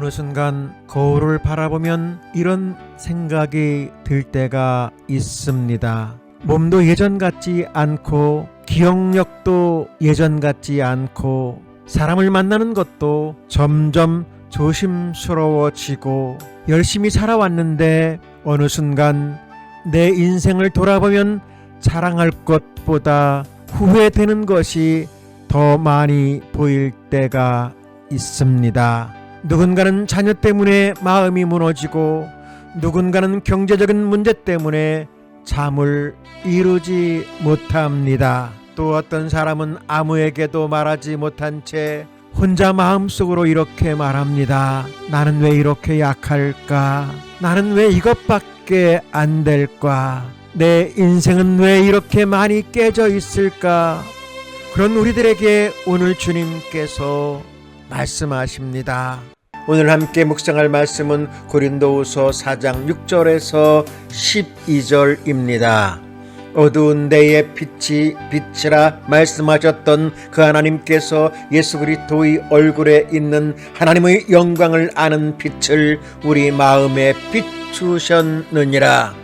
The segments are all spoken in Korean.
어느 순간 거울을 바라보면 이런 생각이 들 때가 있습니다. 몸도 예전 같지 않고 기억력도 예전 같지 않고 사람을 만나는 것도 점점 조심스러워지고 열심히 살아왔는데 어느 순간 내 인생을 돌아보면 자랑할 것보다 후회되는 것이 더 많이 보일 때가 있습니다. 누군가는 자녀 때문에 마음이 무너지고 누군가는 경제적인 문제 때문에 잠을 이루지 못합니다. 또 어떤 사람은 아무에게도 말하지 못한 채 혼자 마음속으로 이렇게 말합니다. 나는 왜 이렇게 약할까? 나는 왜 이것밖에 안 될까? 내 인생은 왜 이렇게 많이 깨져 있을까? 그런 우리들에게 오늘 주님께서 말씀하십니다. 오늘 함께 묵상할 말씀은 고린도후서 4장 6절에서 12절입니다. 어두운 데에 빛이 비치라 말씀하셨던 그 하나님께서 예수 그리스도의 얼굴에 있는 하나님의 영광을 아는 빛을 우리 마음에 비추셨느니라.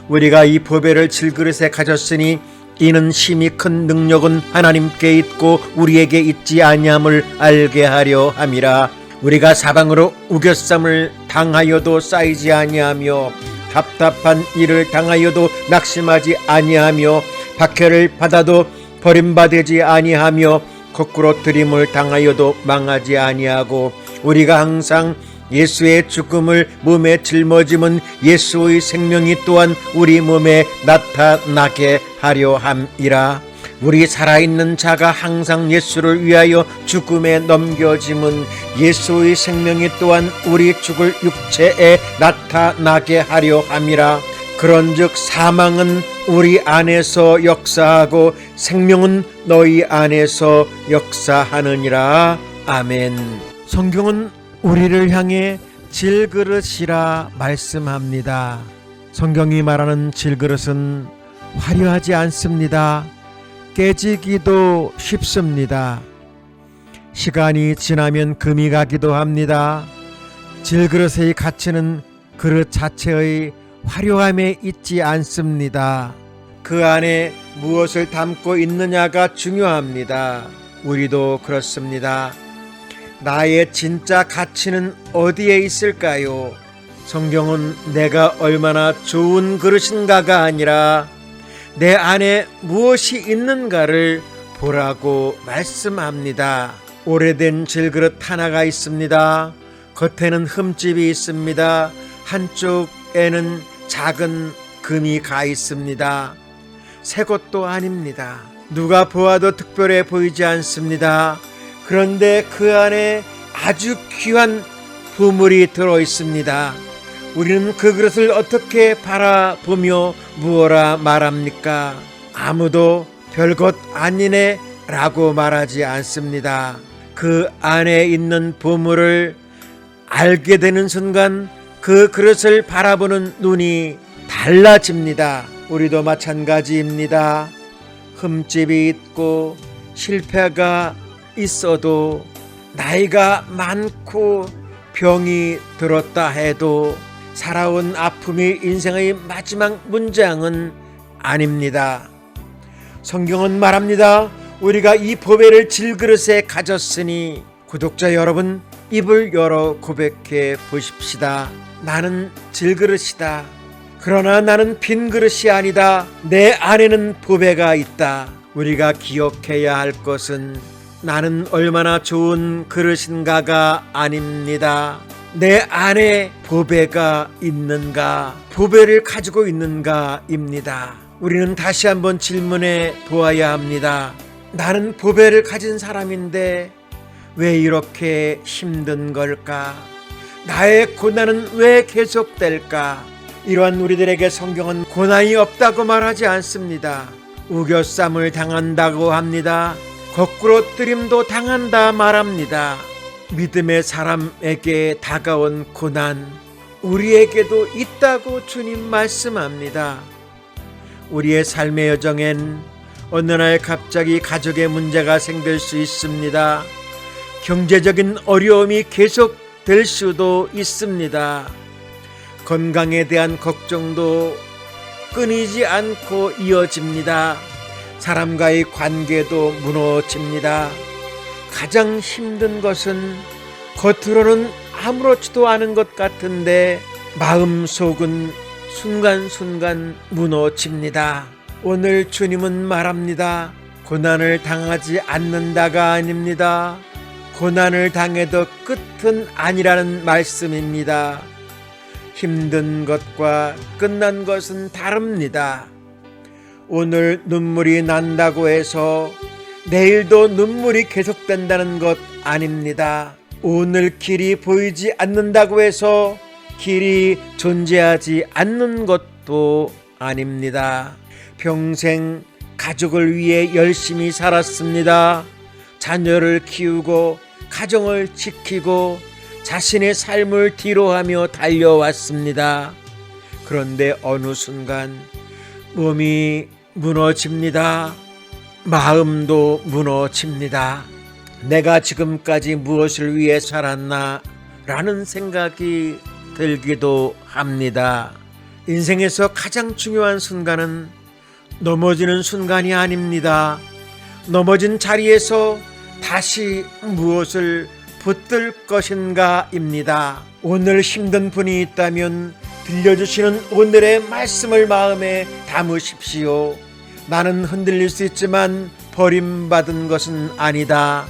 우리가 이 보배를 질그릇에 가졌으니 이는 심히 큰 능력은 하나님께 있고 우리에게 있지 아니함을 알게 하려 함이라. 우리가 사방으로 우겨쌈을 당하여도 쌓이지 아니하며 답답한 일을 당하여도 낙심하지 아니하며 박해를 받아도 버림받지 아니하며 거꾸로 들임을 당하여도 망하지 아니하고 우리가 항상 예수의 죽음을 몸에 짊어짐은 예수의 생명이 또한 우리 몸에 나타나게 하려 함이라. 우리 살아있는 자가 항상 예수를 위하여 죽음에 넘겨짐은 예수의 생명이 또한 우리 죽을 육체에 나타나게 하려 함이라. 그런즉 사망은 우리 안에서 역사하고 생명은 너희 안에서 역사하느니라. 아멘. 성경은 우리를 향해 질그릇이라 말씀합니다. 성경이 말하는 질그릇은 화려하지 않습니다. 깨지기도 쉽습니다. 시간이 지나면 금이 가기도 합니다. 질그릇의 가치는 그릇 자체의 화려함에 있지 않습니다. 그 안에 무엇을 담고 있느냐가 중요합니다. 우리도 그렇습니다. 나의 진짜 가치는 어디에 있을까요? 성경은 내가 얼마나 좋은 그릇인가가 아니라 내 안에 무엇이 있는가를 보라고 말씀합니다. 오래된 질그릇 하나가 있습니다. 겉에는 흠집이 있습니다. 한쪽에는 작은 금이 가 있습니다. 새 것도 아닙니다. 누가 보아도 특별해 보이지 않습니다. 그런데 그 안에 아주 귀한 보물이 들어 있습니다. 우리는 그 그릇을 어떻게 바라보며 무엇라 말합니까? 아무도 별것 아니네 라고 말하지 않습니다. 그 안에 있는 보물을 알게 되는 순간 그 그릇을 바라보는 눈이 달라집니다. 우리도 마찬가지입니다. 흠집이 있고 실패가 있어도 나이가 많고 병이 들었다 해도 살아온 아픔이 인생의 마지막 문장은 아닙니다. 성경은 말합니다. 우리가 이 보배를 질그릇에 가졌으니 구독자 여러분 입을 열어 고백해 보십시다. 나는 질그릇이다. 그러나 나는 빈 그릇이 아니다. 내 안에는 보배가 있다. 우리가 기억해야 할 것은 나는 얼마나 좋은 그릇인가가 아닙니다. 내 안에 보배가 있는가, 보배를 가지고 있는가입니다. 우리는 다시 한번 질문해 보아야 합니다. 나는 보배를 가진 사람인데 왜 이렇게 힘든 걸까? 나의 고난은 왜 계속될까? 이러한 우리들에게 성경은 고난이 없다고 말하지 않습니다. 우겨쌈을 당한다고 합니다. 거꾸로 뜨림도 당한다 말합니다. 믿음의 사람에게 다가온 고난 우리에게도 있다고 주님 말씀합니다. 우리의 삶의 여정엔 어느 날 갑자기 가족의 문제가 생길 수 있습니다. 경제적인 어려움이 계속 될 수도 있습니다. 건강에 대한 걱정도 끊이지 않고 이어집니다. 사람과의 관계도 무너집니다. 가장 힘든 것은 겉으로는 아무렇지도 않은 것 같은데 마음속은 순간순간 무너집니다. 오늘 주님은 말합니다. 고난을 당하지 않는다가 아닙니다. 고난을 당해도 끝은 아니라는 말씀입니다. 힘든 것과 끝난 것은 다릅니다. 오늘 눈물이 난다고 해서 내일도 눈물이 계속된다는 것 아닙니다. 오늘 길이 보이지 않는다고 해서 길이 존재하지 않는 것도 아닙니다. 평생 가족을 위해 열심히 살았습니다. 자녀를 키우고 가정을 지키고 자신의 삶을 뒤로하며 달려왔습니다. 그런데 어느 순간 몸이 무너집니다. 마음도 무너집니다. 내가 지금까지 무엇을 위해 살았나 라는 생각이 들기도 합니다. 인생에서 가장 중요한 순간은 넘어지는 순간이 아닙니다. 넘어진 자리에서 다시 무엇을 붙들 것인가입니다. 오늘 힘든 분이 있다면 들려주시는 오늘의 말씀을 마음에 담으십시오. 나는 흔들릴 수 있지만 버림받은 것은 아니다.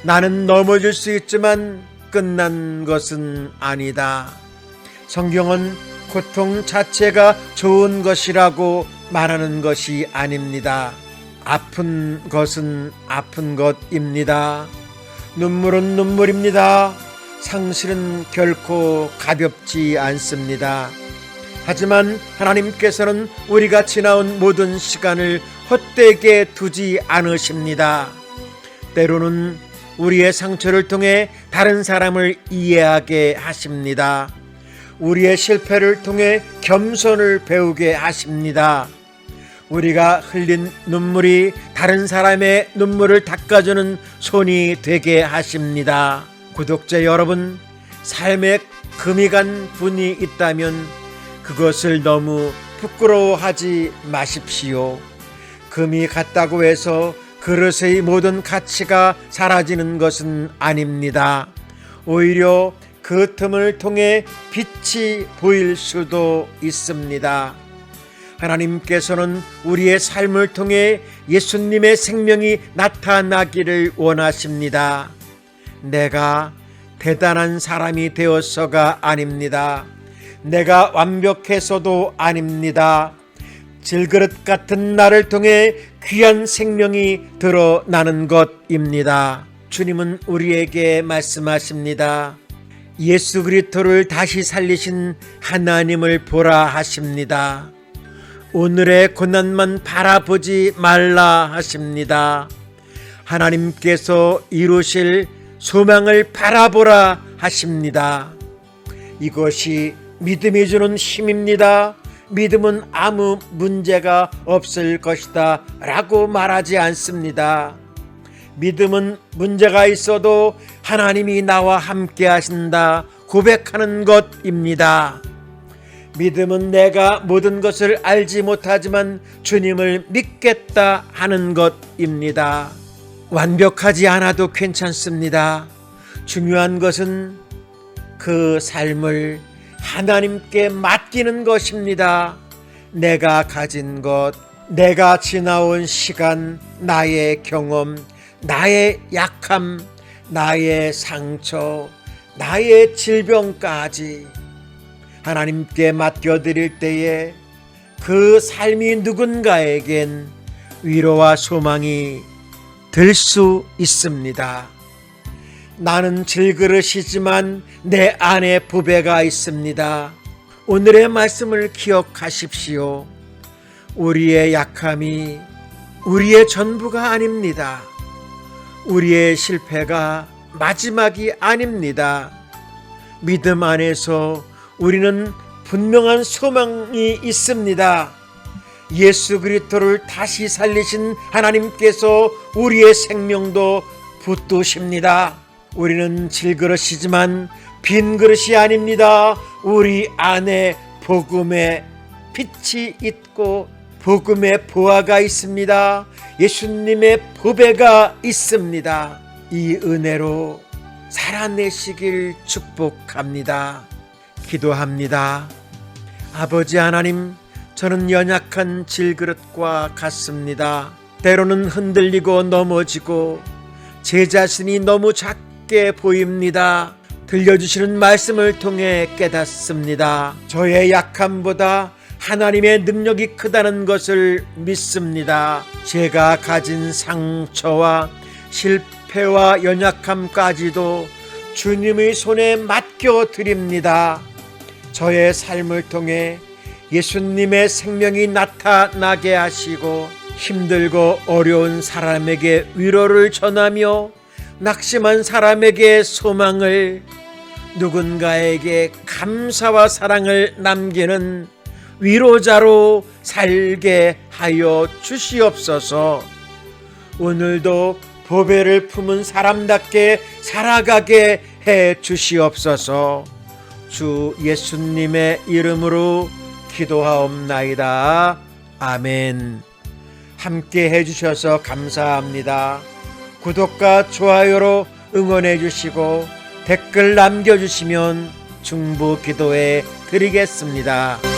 나는 넘어질 수 있지만 끝난 것은 아니다. 성경은 고통 자체가 좋은 것이라고 말하는 것이 아닙니다. 아픈 것은 아픈 것입니다. 눈물은 눈물입니다. 상실은 결코 가볍지 않습니다. 하지만 하나님께서는 우리가 지나온 모든 시간을 헛되게 두지 않으십니다. 때로는 우리의 상처를 통해 다른 사람을 이해하게 하십니다. 우리의 실패를 통해 겸손을 배우게 하십니다. 우리가 흘린 눈물이 다른 사람의 눈물을 닦아주는 손이 되게 하십니다. 구독자 여러분, 삶에 금이 간 분이 있다면 그것을 너무 부끄러워하지 마십시오. 금이 갔다고 해서 그릇의 모든 가치가 사라지는 것은 아닙니다. 오히려 그 틈을 통해 빛이 보일 수도 있습니다. 하나님께서는 우리의 삶을 통해 예수님의 생명이 나타나기를 원하십니다. 내가 대단한 사람이 되어서가 아닙니다. 내가 완벽해서도 아닙니다. 질그릇 같은 나를 통해 귀한 생명이 드러나는 것입니다. 주님은 우리에게 말씀하십니다. 예수 그리스도를 다시 살리신 하나님을 보라 하십니다. 오늘의 고난만 바라보지 말라 하십니다. 하나님께서 이루실 소망을 바라보라 하십니다. 이것이 믿음이 주는 힘입니다. 믿음은 아무 문제가 없을 것이다 라고 말하지 않습니다. 믿음은 문제가 있어도 하나님이 나와 함께 하신다 고백하는 것입니다. 믿음은 내가 모든 것을 알지 못하지만 주님을 믿겠다 하는 것입니다. 완벽하지 않아도 괜찮습니다. 중요한 것은 그 삶을 하나님께 맡기는 것입니다. 내가 가진 것, 내가 지나온 시간, 나의 경험, 나의 약함, 나의 상처, 나의 질병까지 하나님께 맡겨드릴 때에 그 삶이 누군가에겐 위로와 소망이 될 수 있습니다. 나는 질그릇이지만 내 안에 부배가 있습니다. 오늘의 말씀을 기억하십시오. 우리의 약함이 우리의 전부가 아닙니다. 우리의 실패가 마지막이 아닙니다. 믿음 안에서 우리는 분명한 소망이 있습니다. 예수 그리스도를 다시 살리신 하나님께서 우리의 생명도 붙드십니다. 우리는 질그릇이지만 빈 그릇이 아닙니다. 우리 안에 복음의 빛이 있고 복음의 보화가 있습니다. 예수님의 보배가 있습니다. 이 은혜로 살아내시길 축복합니다. 기도합니다. 아버지 하나님, 저는 연약한 질그릇과 같습니다. 때로는 흔들리고 넘어지고 제 자신이 너무 작게 보입니다. 들려주시는 말씀을 통해 깨닫습니다. 저의 약함보다 하나님의 능력이 크다는 것을 믿습니다. 제가 가진 상처와 실패와 연약함까지도 주님의 손에 맡겨드립니다. 저의 삶을 통해 예수님의 생명이 나타나게 하시고 힘들고 어려운 사람에게 위로를 전하며 낙심한 사람에게 소망을, 누군가에게 감사와 사랑을 남기는 위로자로 살게 하여 주시옵소서. 오늘도 보배를 품은 사람답게 살아가게 해 주시옵소서. 주 예수님의 이름으로 기도하옵나이다. 아멘. 함께 해주셔서 감사합니다. 구독과 좋아요로 응원해 주시고 댓글 남겨주시면 중보 기도해 드리겠습니다.